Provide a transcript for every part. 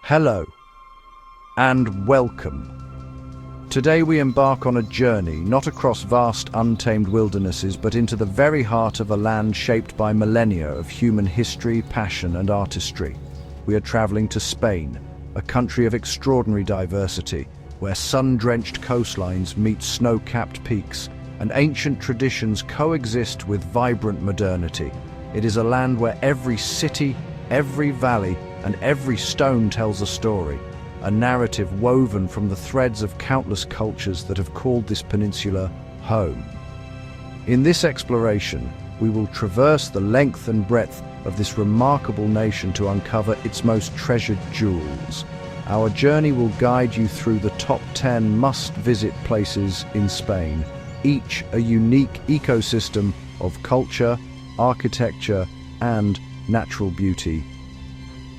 Hello and welcome. Today we embark on a journey not across vast untamed wildernesses but into the very heart of a land shaped by millennia of human history, passion and artistry. We are traveling to Spain, a country of extraordinary diversity, where sun-drenched coastlines meet snow-capped peaks and ancient traditions coexist with vibrant modernity. It is a land where every city, every valley and every stone tells a story, a narrative woven from the threads of countless cultures that have called this peninsula home. In this exploration, we will traverse the length and breadth of this remarkable nation to uncover its most treasured jewels. Our journey will guide you through the top 10 must-visit places in Spain, each a unique ecosystem of culture, architecture, and natural beauty.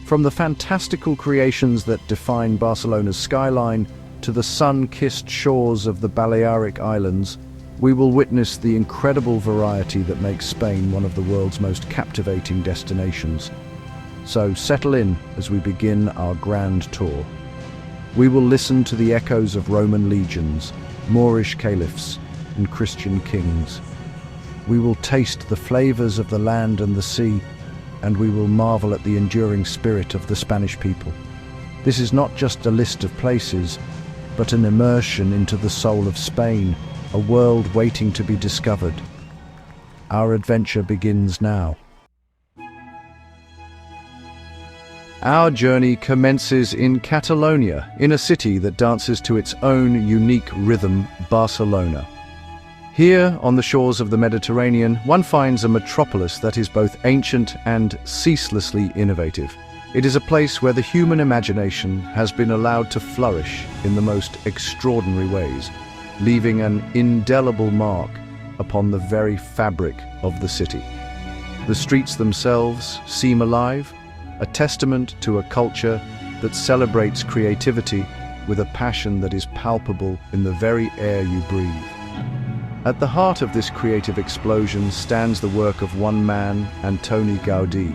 From the fantastical creations that define Barcelona's skyline to the sun-kissed shores of the Balearic Islands, we will witness the incredible variety that makes Spain one of the world's most captivating destinations. So settle in as we begin our grand tour. We will listen to the echoes of Roman legions, Moorish caliphs, and Christian kings. We will taste the flavors of the land and the sea, and we will marvel at the enduring spirit of the Spanish people. This is not just a list of places, but an immersion into the soul of Spain, a world waiting to be discovered. Our adventure begins now. Our journey commences in Catalonia, in a city that dances to its own unique rhythm, Barcelona. Here, on the shores of the Mediterranean, one finds a metropolis that is both ancient and ceaselessly innovative. It is a place where the human imagination has been allowed to flourish in the most extraordinary ways, leaving an indelible mark upon the very fabric of the city. The streets themselves seem alive, a testament to a culture that celebrates creativity with a passion that is palpable in the very air you breathe. At the heart of this creative explosion stands the work of one man, Antoni Gaudí.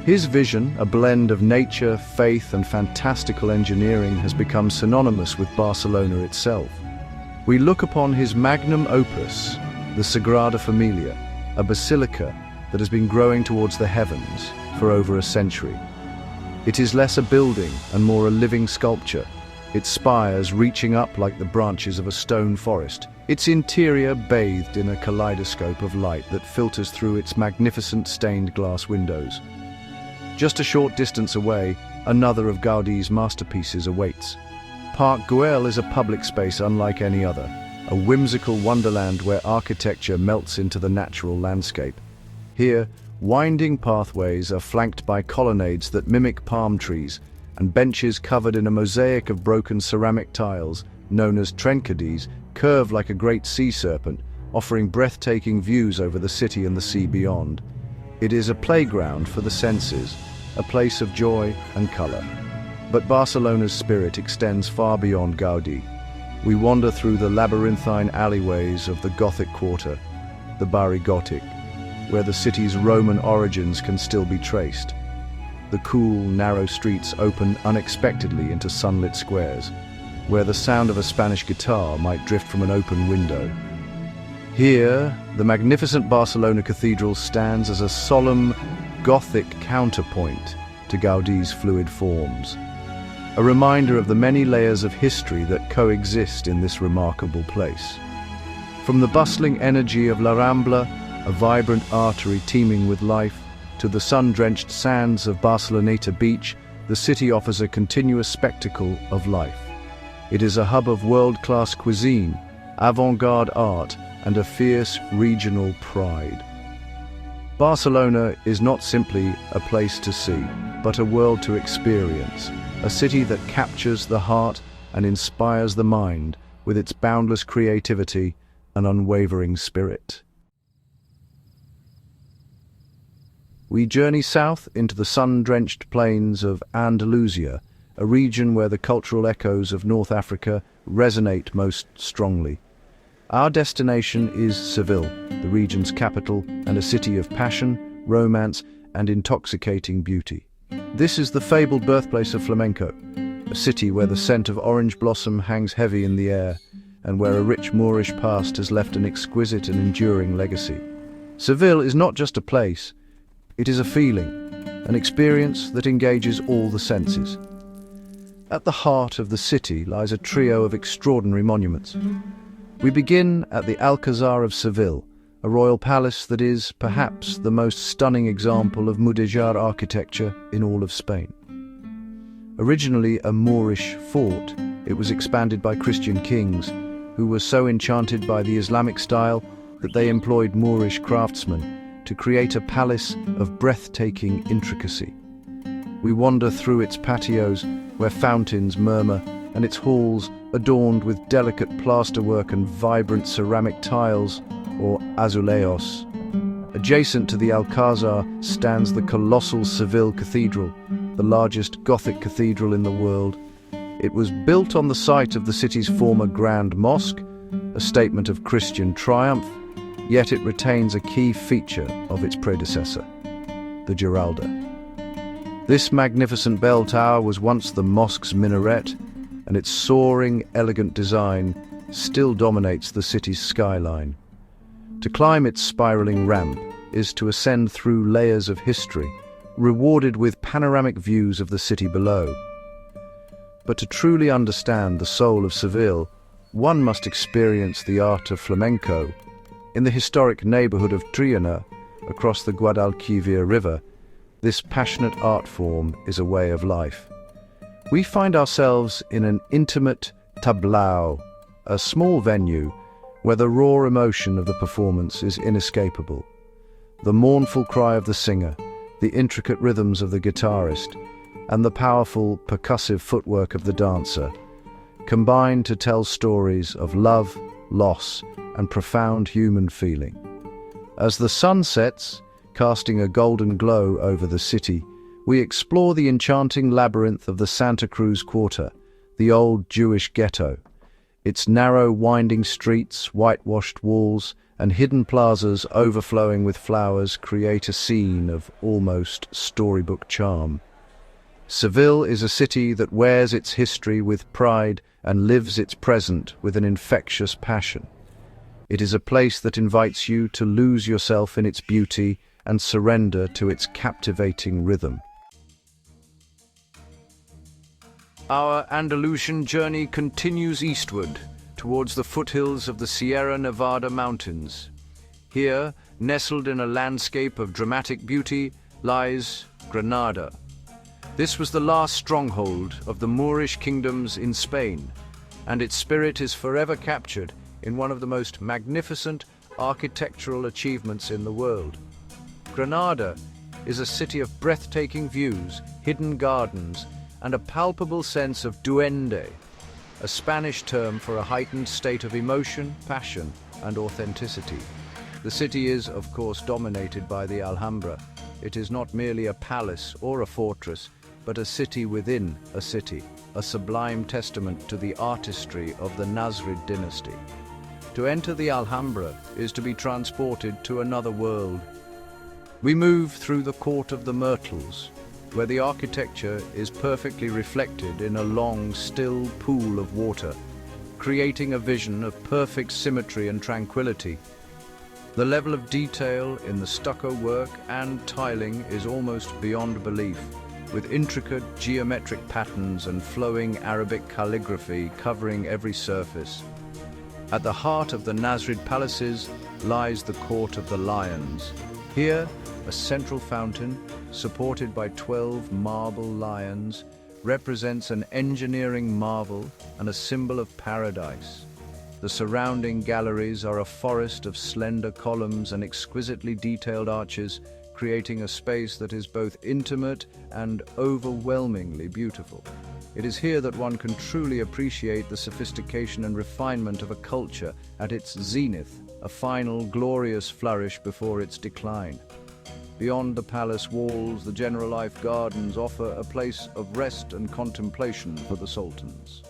His vision, a blend of nature, faith and fantastical engineering, has become synonymous with Barcelona itself. We look upon his magnum opus, the Sagrada Familia, a basilica that has been growing towards the heavens for over a century. It is less a building and more a living sculpture, its spires reaching up like the branches of a stone forest, its interior bathed in a kaleidoscope of light that filters through its magnificent stained glass windows. Just a short distance away, another of Gaudí's masterpieces awaits. Park Güell is a public space unlike any other, a whimsical wonderland where architecture melts into the natural landscape. Here, winding pathways are flanked by colonnades that mimic palm trees, and benches covered in a mosaic of broken ceramic tiles, known as trencadís, curve like a great sea serpent, offering breathtaking views over the city and the sea beyond. It is a playground for the senses, a place of joy and color. But Barcelona's spirit extends far beyond Gaudí. We wander through the labyrinthine alleyways of the Gothic quarter, the Barri Gothic, where the city's Roman origins can still be traced. The cool, narrow streets open unexpectedly into sunlit squares, where the sound of a Spanish guitar might drift from an open window. Here, the magnificent Barcelona Cathedral stands as a solemn, Gothic counterpoint to Gaudí's fluid forms, a reminder of the many layers of history that coexist in this remarkable place. From the bustling energy of La Rambla, a vibrant artery teeming with life, to the sun-drenched sands of Barceloneta Beach, the city offers a continuous spectacle of life. It is a hub of world-class cuisine, avant-garde art, and a fierce regional pride. Barcelona is not simply a place to see, but a world to experience, a city that captures the heart and inspires the mind with its boundless creativity and unwavering spirit. We journey south into the sun-drenched plains of Andalusia, a region where the cultural echoes of North Africa resonate most strongly. Our destination is Seville, the region's capital and a city of passion, romance, and intoxicating beauty. This is the fabled birthplace of flamenco, a city where the scent of orange blossom hangs heavy in the air and where a rich Moorish past has left an exquisite and enduring legacy. Seville is not just a place, it is a feeling, an experience that engages all the senses. At the heart of the city lies a trio of extraordinary monuments. We begin at the Alcazar of Seville, a royal palace that is, perhaps, the most stunning example of Mudéjar architecture in all of Spain. Originally a Moorish fort, it was expanded by Christian kings, who were so enchanted by the Islamic style that they employed Moorish craftsmen to create a palace of breathtaking intricacy. We wander through its patios, where fountains murmur, and its halls, adorned with delicate plasterwork and vibrant ceramic tiles, or azulejos. Adjacent to the Alcazar stands the colossal Seville Cathedral, the largest Gothic cathedral in the world. It was built on the site of the city's former Grand Mosque, a statement of Christian triumph, yet it retains a key feature of its predecessor, the Giralda. This magnificent bell tower was once the mosque's minaret, and its soaring, elegant design still dominates the city's skyline. To climb its spiraling ramp is to ascend through layers of history, rewarded with panoramic views of the city below. But to truly understand the soul of Seville, one must experience the art of flamenco. In the historic neighborhood of Triana, across the Guadalquivir River, this passionate art form is a way of life. We find ourselves in an intimate tablao, a small venue where the raw emotion of the performance is inescapable. The mournful cry of the singer, the intricate rhythms of the guitarist, and the powerful percussive footwork of the dancer combine to tell stories of love, loss, and profound human feeling. As the sun sets, casting a golden glow over the city, we explore the enchanting labyrinth of the Santa Cruz Quarter, the old Jewish ghetto. Its narrow, winding streets, whitewashed walls, and hidden plazas overflowing with flowers create a scene of almost storybook charm. Seville is a city that wears its history with pride and lives its present with an infectious passion. It is a place that invites you to lose yourself in its beauty and surrender to its captivating rhythm. Our Andalusian journey continues eastward, towards the foothills of the Sierra Nevada mountains. Here, nestled in a landscape of dramatic beauty, lies Granada. This was the last stronghold of the Moorish kingdoms in Spain, and its spirit is forever captured in one of the most magnificent architectural achievements in the world. Granada is a city of breathtaking views, hidden gardens, and a palpable sense of duende, a Spanish term for a heightened state of emotion, passion, and authenticity. The city is, of course, dominated by the Alhambra. It is not merely a palace or a fortress, but a city within a city, a sublime testament to the artistry of the Nasrid dynasty. To enter the Alhambra is to be transported to another world. We move through the Court of the Myrtles, where the architecture is perfectly reflected in a long, still pool of water, creating a vision of perfect symmetry and tranquility. The level of detail in the stucco work and tiling is almost beyond belief, with intricate geometric patterns and flowing Arabic calligraphy covering every surface. At the heart of the Nasrid palaces lies the Court of the Lions. Here, a central fountain, supported by 12 marble lions, represents an engineering marvel and a symbol of paradise. The surrounding galleries are a forest of slender columns and exquisitely detailed arches, creating a space that is both intimate and overwhelmingly beautiful. It is here that one can truly appreciate the sophistication and refinement of a culture at its zenith, a final glorious flourish before its decline. Beyond the palace walls, the general life gardens offer a place of rest and contemplation for the sultans.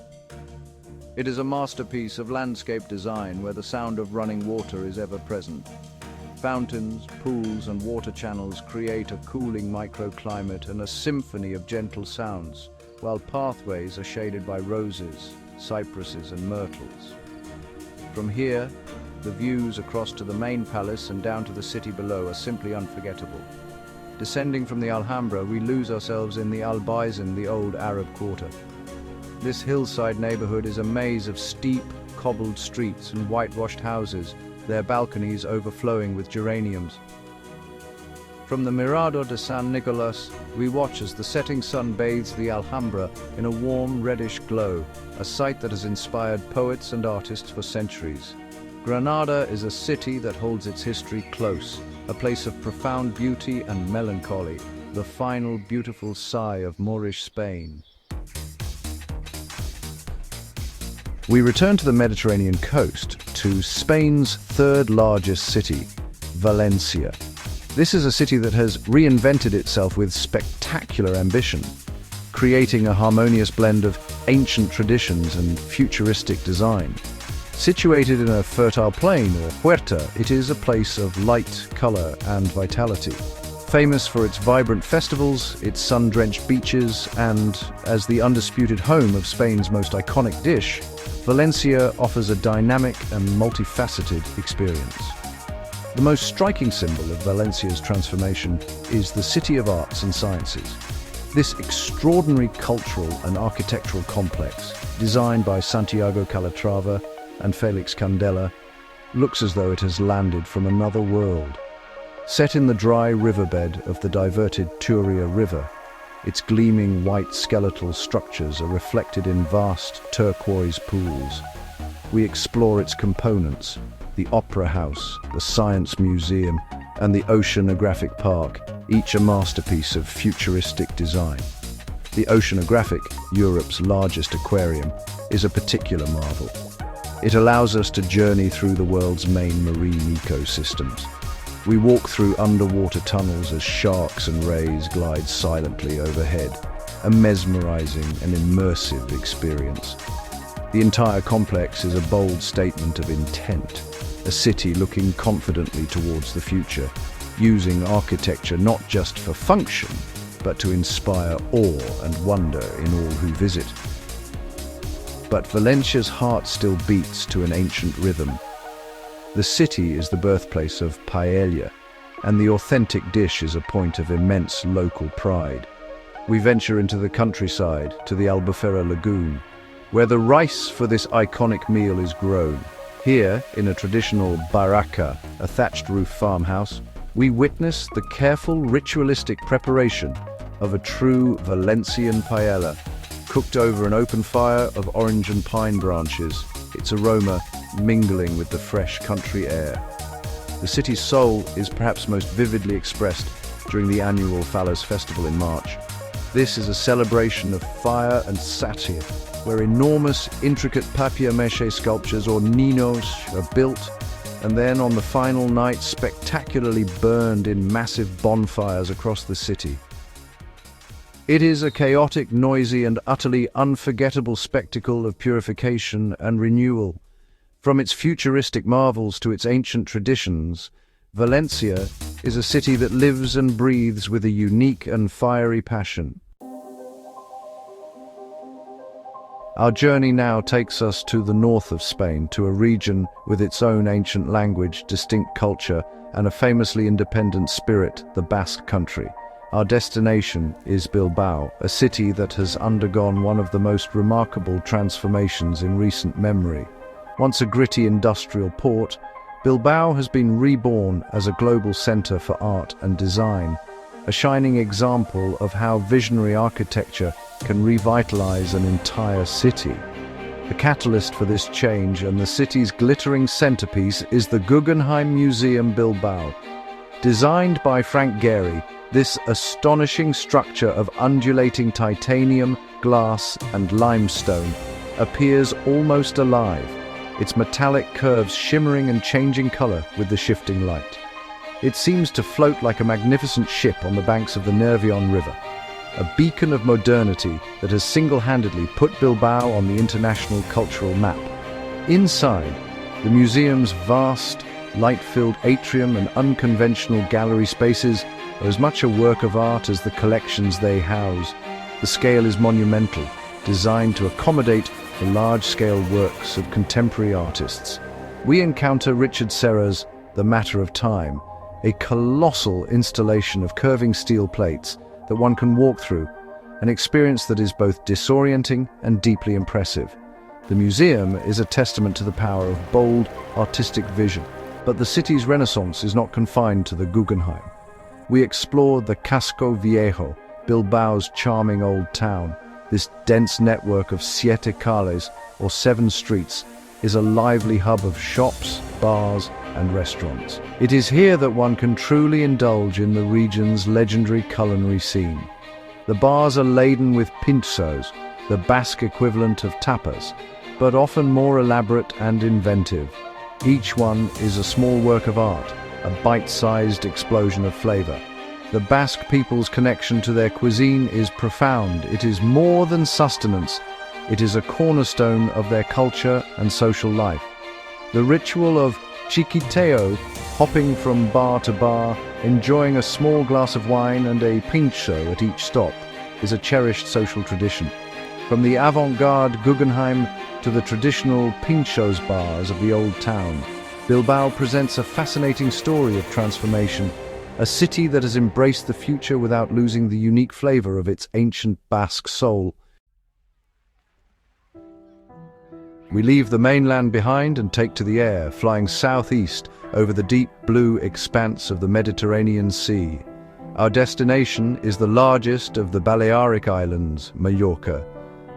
It is a masterpiece of landscape design where the sound of running water is ever present. Fountains, pools, and water channels create a cooling microclimate and a symphony of gentle sounds, while pathways are shaded by roses, cypresses, and myrtles. From here, the views across to the main palace and down to the city below are simply unforgettable. Descending from the Alhambra, we lose ourselves in the Albaizin, the old Arab quarter. This hillside neighborhood is a maze of steep, cobbled streets and whitewashed houses, their balconies overflowing with geraniums. From the Mirador de San Nicolas, we watch as the setting sun bathes the Alhambra in a warm, reddish glow, a sight that has inspired poets and artists for centuries. Granada is a city that holds its history close, a place of profound beauty and melancholy, the final beautiful sigh of Moorish Spain. We return to the Mediterranean coast, to Spain's third largest city, Valencia. This is a city that has reinvented itself with spectacular ambition, creating a harmonious blend of ancient traditions and futuristic design. Situated in a fertile plain, or huerta, it is a place of light, color, and vitality. Famous for its vibrant festivals, its sun-drenched beaches, and as the undisputed home of Spain's most iconic dish, Valencia offers a dynamic and multifaceted experience. The most striking symbol of Valencia's transformation is the City of Arts and Sciences. This extraordinary cultural and architectural complex, designed by Santiago Calatrava and Felix Candela, looks as though it has landed from another world. Set in the dry riverbed of the diverted Turia River, its gleaming white skeletal structures are reflected in vast turquoise pools. We explore its components, the Opera House, the Science Museum, and the Oceanographic Park, each a masterpiece of futuristic design. The Oceanographic, Europe's largest aquarium, is a particular marvel. It allows us to journey through the world's main marine ecosystems. We walk through underwater tunnels as sharks and rays glide silently overhead, a mesmerizing and immersive experience. The entire complex is a bold statement of intent, a city looking confidently towards the future, using architecture not just for function, but to inspire awe and wonder in all who visit. But Valencia's heart still beats to an ancient rhythm. The city is the birthplace of paella, and the authentic dish is a point of immense local pride. We venture into the countryside, to the Albufera Lagoon, where the rice for this iconic meal is grown. Here, in a traditional barraca, a thatched-roof farmhouse, we witness the careful ritualistic preparation of a true Valencian paella, cooked over an open fire of orange and pine branches, its aroma mingling with the fresh country air. The city's soul is perhaps most vividly expressed during the annual Fallas Festival in March. This is a celebration of fire and satire, where enormous, intricate papier-mâché sculptures or ninos are built, and then on the final night spectacularly burned in massive bonfires across the city. It is a chaotic, noisy, and utterly unforgettable spectacle of purification and renewal. From its futuristic marvels to its ancient traditions, Valencia is a city that lives and breathes with a unique and fiery passion. Our journey now takes us to the north of Spain, to a region with its own ancient language, distinct culture, and a famously independent spirit, the Basque country. Our destination is Bilbao, a city that has undergone one of the most remarkable transformations in recent memory. Once a gritty industrial port, Bilbao has been reborn as a global center for art and design, a shining example of how visionary architecture can revitalize an entire city. The catalyst for this change and the city's glittering centerpiece is the Guggenheim Museum Bilbao. Designed by Frank Gehry, this astonishing structure of undulating titanium, glass, and limestone appears almost alive, its metallic curves shimmering and changing color with the shifting light. It seems to float like a magnificent ship on the banks of the Nervion River, a beacon of modernity that has single-handedly put Bilbao on the international cultural map. Inside, the museum's vast, light-filled atrium and unconventional gallery spaces are as much a work of art as the collections they house. The scale is monumental, designed to accommodate the large-scale works of contemporary artists. We encounter Richard Serra's The Matter of Time, a colossal installation of curving steel plates that one can walk through, an experience that is both disorienting and deeply impressive. The museum is a testament to the power of bold, artistic vision, but the city's renaissance is not confined to the Guggenheim. We explored the Casco Viejo, Bilbao's charming old town. This dense network of siete calles, or 7 streets, is a lively hub of shops, bars, and restaurants. It is here that one can truly indulge in the region's legendary culinary scene. The bars are laden with pinchos, the Basque equivalent of tapas, but often more elaborate and inventive. Each one is a small work of art, a bite-sized explosion of flavor. The Basque people's connection to their cuisine is profound. It is more than sustenance. It is a cornerstone of their culture and social life. The ritual of chiquiteo, hopping from bar to bar, enjoying a small glass of wine and a pincho at each stop, is a cherished social tradition. From the avant-garde Guggenheim to the traditional pinchos bars of the old town, Bilbao presents a fascinating story of transformation, a city that has embraced the future without losing the unique flavor of its ancient Basque soul. We leave the mainland behind and take to the air, flying southeast over the deep blue expanse of the Mediterranean Sea. Our destination is the largest of the Balearic Islands, Mallorca.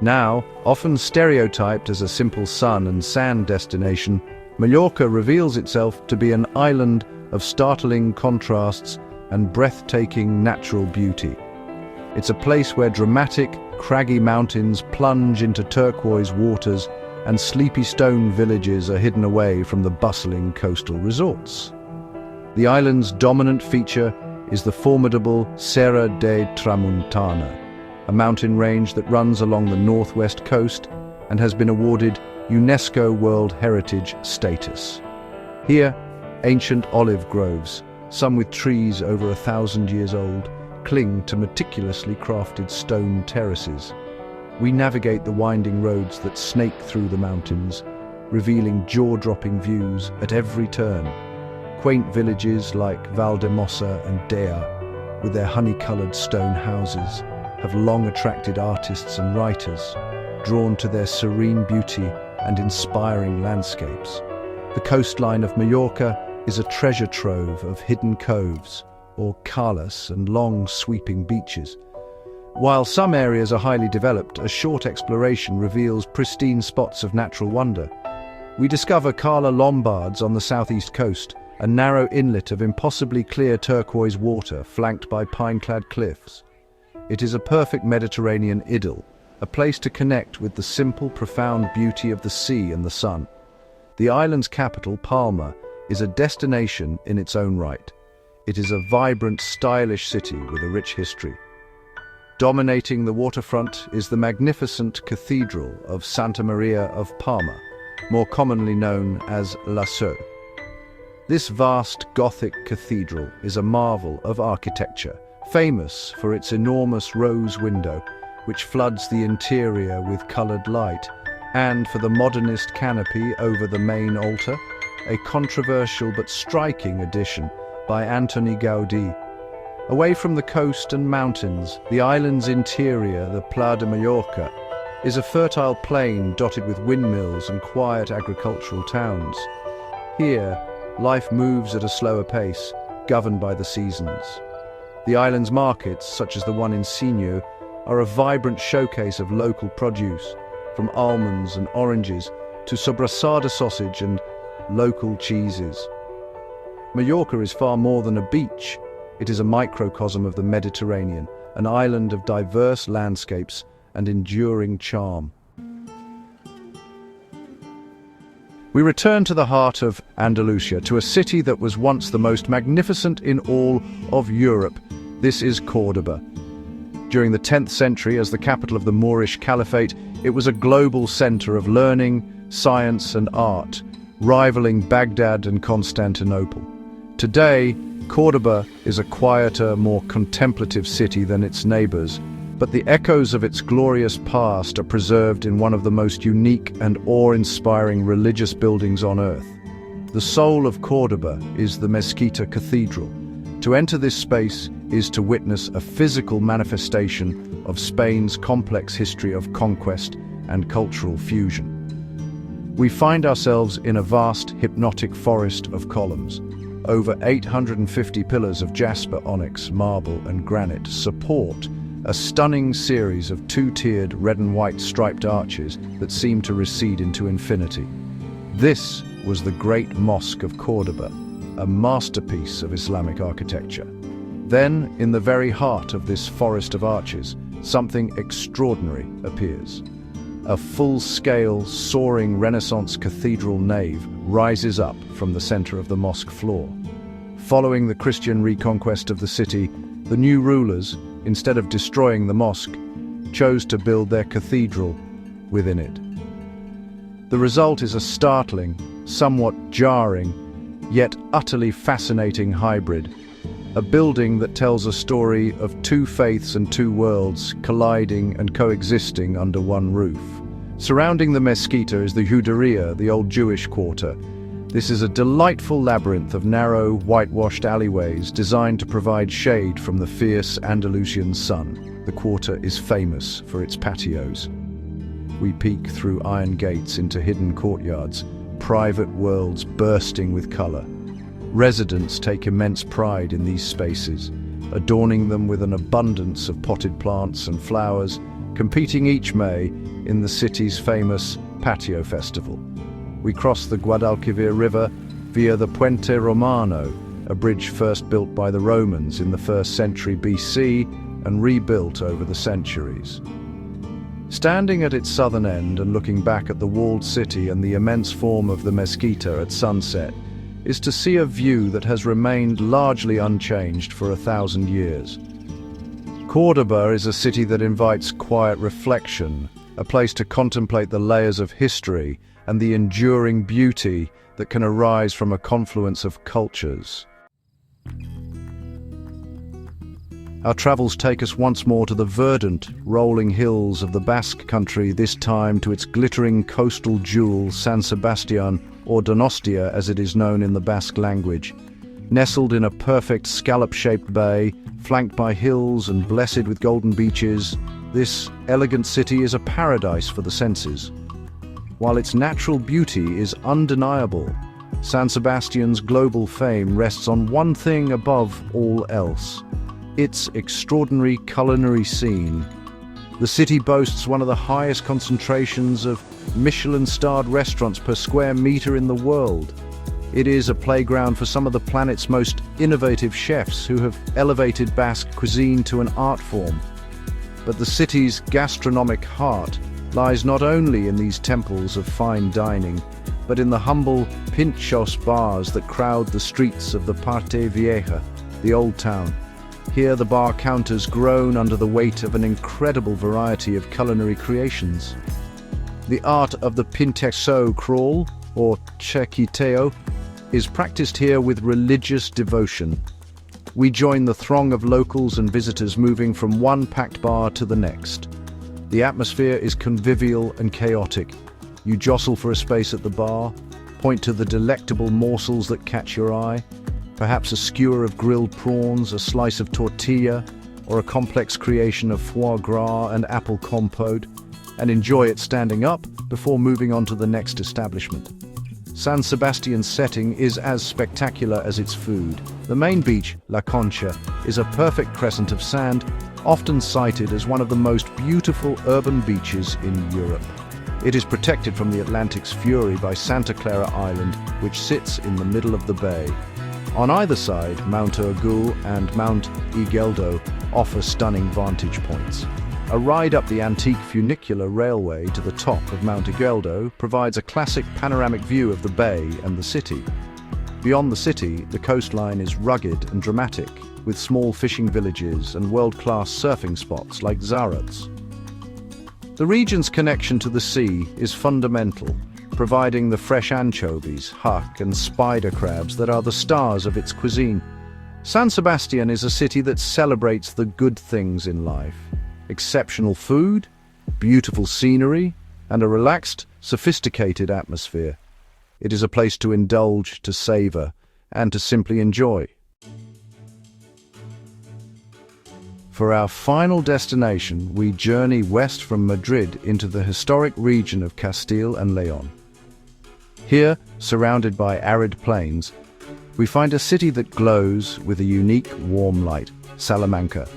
Now, often stereotyped as a simple sun and sand destination, Mallorca reveals itself to be an island of startling contrasts and breathtaking natural beauty. It's a place where dramatic, craggy mountains plunge into turquoise waters and sleepy stone villages are hidden away from the bustling coastal resorts. The island's dominant feature is the formidable Serra de Tramuntana, a mountain range that runs along the northwest coast and has been awarded UNESCO World Heritage status. Here, ancient olive groves, some with trees over 1,000 years old, cling to meticulously crafted stone terraces. We navigate the winding roads that snake through the mountains, revealing jaw-dropping views at every turn. Quaint villages like Valdemossa and Dea, with their honey-coloured stone houses, have long attracted artists and writers, drawn to their serene beauty and inspiring landscapes. The coastline of Mallorca is a treasure trove of hidden coves, or calas, and long, sweeping beaches. While some areas are highly developed, a short exploration reveals pristine spots of natural wonder. We discover Cala Lombards on the southeast coast, a narrow inlet of impossibly clear turquoise water flanked by pine-clad cliffs. It is a perfect Mediterranean idyll, a place to connect with the simple, profound beauty of the sea and the sun. The island's capital, Palma, is a destination in its own right. It is a vibrant, stylish city with a rich history. Dominating the waterfront is the magnificent Cathedral of Santa Maria of Palma, more commonly known as La Seu. This vast Gothic cathedral is a marvel of architecture, famous for its enormous rose window, which floods the interior with coloured light, and for the modernist canopy over the main altar, a controversial but striking addition by Antoni Gaudí. Away from the coast and mountains, the island's interior, the Pla de Mallorca, is a fertile plain dotted with windmills and quiet agricultural towns. Here, life moves at a slower pace, governed by the seasons. The island's markets, such as the one in Sigh, are a vibrant showcase of local produce, from almonds and oranges to sobrassada sausage and local cheeses. Mallorca is far more than a beach. It is a microcosm of the Mediterranean, an island of diverse landscapes and enduring charm. We return to the heart of Andalusia, to a city that was once the most magnificent in all of Europe. This is Córdoba. During the 10th century, as the capital of the Moorish Caliphate, it was a global center of learning, science, and art, rivaling Baghdad and Constantinople. Today, Córdoba is a quieter, more contemplative city than its neighbors, but the echoes of its glorious past are preserved in one of the most unique and awe-inspiring religious buildings on earth. The soul of Córdoba is the Mezquita Cathedral. To enter this space is to witness a physical manifestation of Spain's complex history of conquest and cultural fusion. We find ourselves in a vast, hypnotic forest of columns. Over 850 pillars of jasper, onyx, marble, and granite support a stunning series of two-tiered red and white striped arches that seem to recede into infinity. This was the Great Mosque of Córdoba, a masterpiece of Islamic architecture. Then, in the very heart of this forest of arches, something extraordinary appears. A full-scale, soaring Renaissance cathedral nave rises up from the center of the mosque floor. Following the Christian reconquest of the city, the new rulers, instead of destroying the mosque, chose to build their cathedral within it. The result is a startling, somewhat jarring, yet utterly fascinating hybrid. A building that tells a story of two faiths and two worlds colliding and coexisting under one roof. Surrounding the Mezquita is the Juderia, the old Jewish quarter. This is a delightful labyrinth of narrow, whitewashed alleyways designed to provide shade from the fierce Andalusian sun. The quarter is famous for its patios. We peek through iron gates into hidden courtyards, private worlds bursting with color. Residents take immense pride in these spaces, adorning them with an abundance of potted plants and flowers, competing each May in the city's famous patio festival. We cross the Guadalquivir River via the Puente Romano, a bridge first built by the Romans in the 1st century BC and rebuilt over the centuries. Standing at its southern end and looking back at the walled city and the immense form of the Mezquita at sunset is to see a view that has remained largely unchanged for 1,000 years. Córdoba is a city that invites quiet reflection, a place to contemplate the layers of history and the enduring beauty that can arise from a confluence of cultures. Our travels take us once more to the verdant, rolling hills of the Basque country, this time to its glittering coastal jewel, San Sebastian, or Donostia as it is known in the Basque language. Nestled in a perfect scallop-shaped bay, flanked by hills and blessed with golden beaches, this elegant city is a paradise for the senses. While its natural beauty is undeniable, San Sebastian's global fame rests on one thing above all else: its extraordinary culinary scene. The city boasts one of the highest concentrations of Michelin-starred restaurants per square meter in the world. It is a playground for some of the planet's most innovative chefs who have elevated Basque cuisine to an art form. But the city's gastronomic heart lies not only in these temples of fine dining, but in the humble pinchos bars that crowd the streets of the Parte Vieja, the old town. Here the bar counters groan under the weight of an incredible variety of culinary creations. The art of the pinteso crawl, or chequiteo, is practiced here with religious devotion. We join the throng of locals and visitors moving from one packed bar to the next. The atmosphere is convivial and chaotic. You jostle for a space at the bar, point to the delectable morsels that catch your eye, perhaps a skewer of grilled prawns, a slice of tortilla, or a complex creation of foie gras and apple compote, and enjoy it standing up before moving on to the next establishment. San Sebastian's setting is as spectacular as its food. The main beach, La Concha, is a perfect crescent of sand, often cited as one of the most beautiful urban beaches in Europe. It is protected from the Atlantic's fury by Santa Clara Island, which sits in the middle of the bay. On either side, Mount Urgell and Mount Igueldo offer stunning vantage points. A ride up the antique funicular railway to the top of Mount Igueldo provides a classic panoramic view of the bay and the city. Beyond the city, the coastline is rugged and dramatic, with small fishing villages and world-class surfing spots like Zarats. The region's connection to the sea is fundamental, providing the fresh anchovies, huck, and spider crabs that are the stars of its cuisine. San Sebastian is a city that celebrates the good things in life. Exceptional food, beautiful scenery, and a relaxed, sophisticated atmosphere. It is a place to indulge, to savor, and to simply enjoy. For our final destination, we journey west from Madrid into the historic region of Castile and Leon. Here, surrounded by arid plains, we find a city that glows with a unique warm light, Salamanca.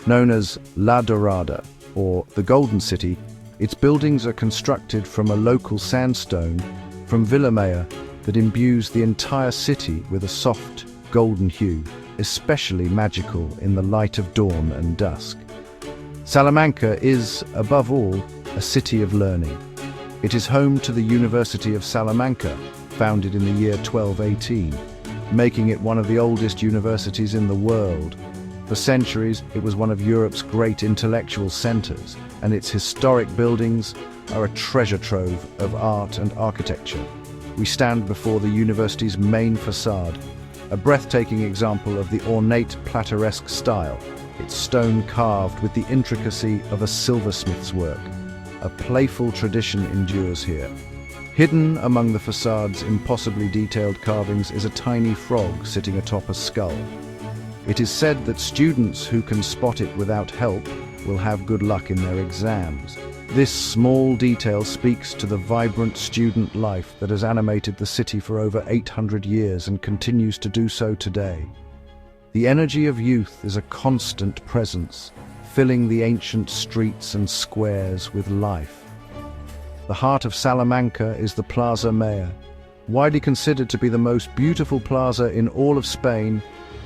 Known as La Dorada, or the Golden City, its buildings are constructed from a local sandstone from Villamella that imbues the entire city with a soft, golden hue, especially magical in the light of dawn and dusk. Salamanca is, above all, a city of learning. It is home to the University of Salamanca, founded in the year 1218, making it one of the oldest universities in the world. For centuries, it was one of Europe's great intellectual centers, and its historic buildings are a treasure trove of art and architecture. We stand before the university's main facade, a breathtaking example of the ornate plateresque style, its stone carved with the intricacy of a silversmith's work. A playful tradition endures here. Hidden among the facade's impossibly detailed carvings is a tiny frog sitting atop a skull. It is said that students who can spot it without help will have good luck in their exams. This small detail speaks to the vibrant student life that has animated the city for over 800 years and continues to do so today. The energy of youth is a constant presence, filling the ancient streets and squares with life. The heart of Salamanca is the Plaza Mayor. Widely considered to be the most beautiful plaza in all of Spain,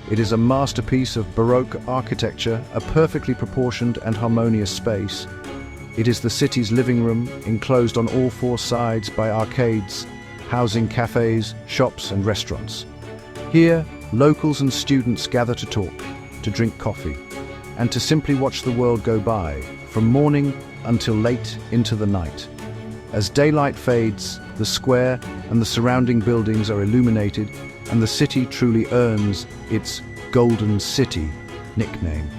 it is a masterpiece of Baroque architecture, a perfectly proportioned and harmonious space. It is the city's living room, enclosed on all four sides by arcades, housing cafes, shops and restaurants. Here, locals and students gather to talk, to drink coffee, and to simply watch the world go by, from morning until late into the night. As daylight fades, the square and the surrounding buildings are illuminated, and the city truly earns its Golden City nickname.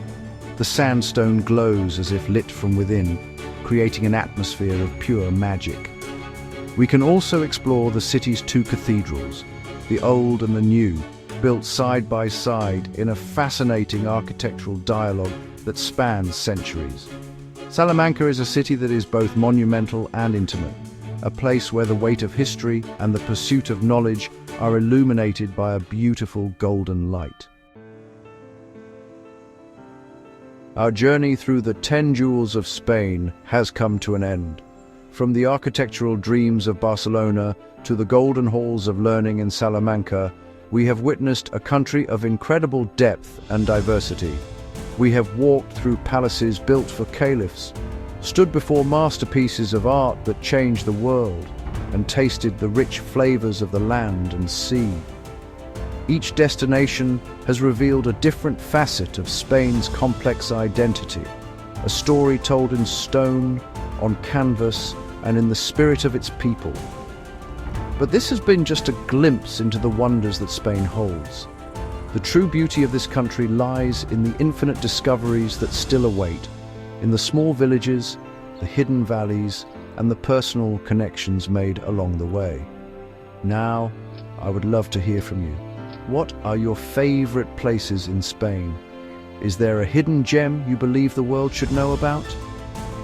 The sandstone glows as if lit from within, creating an atmosphere of pure magic. We can also explore the city's two cathedrals, the old and the new, built side by side in a fascinating architectural dialogue that spans centuries. Salamanca is a city that is both monumental and intimate, a place where the weight of history and the pursuit of knowledge are illuminated by a beautiful golden light. Our journey through the 10 jewels of Spain has come to an end. From the architectural dreams of Barcelona to the golden halls of learning in Salamanca, we have witnessed a country of incredible depth and diversity. We have walked through palaces built for caliphs, stood before masterpieces of art that changed the world, and tasted the rich flavors of the land and sea. Each destination has revealed a different facet of Spain's complex identity, a story told in stone, on canvas, and in the spirit of its people. But this has been just a glimpse into the wonders that Spain holds. The true beauty of this country lies in the infinite discoveries that still await, in the small villages, the hidden valleys, and the personal connections made along the way. Now, I would love to hear from you. What are your favorite places in Spain? Is there a hidden gem you believe the world should know about?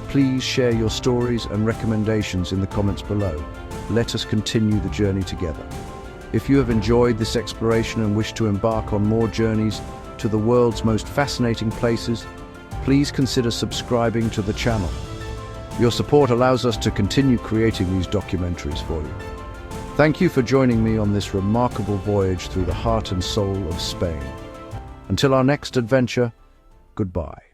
Please share your stories and recommendations in the comments below. Let us continue the journey together. If you have enjoyed this exploration and wish to embark on more journeys to the world's most fascinating places, please consider subscribing to the channel. Your support allows us to continue creating these documentaries for you. Thank you for joining me on this remarkable voyage through the heart and soul of Spain. Until our next adventure, goodbye.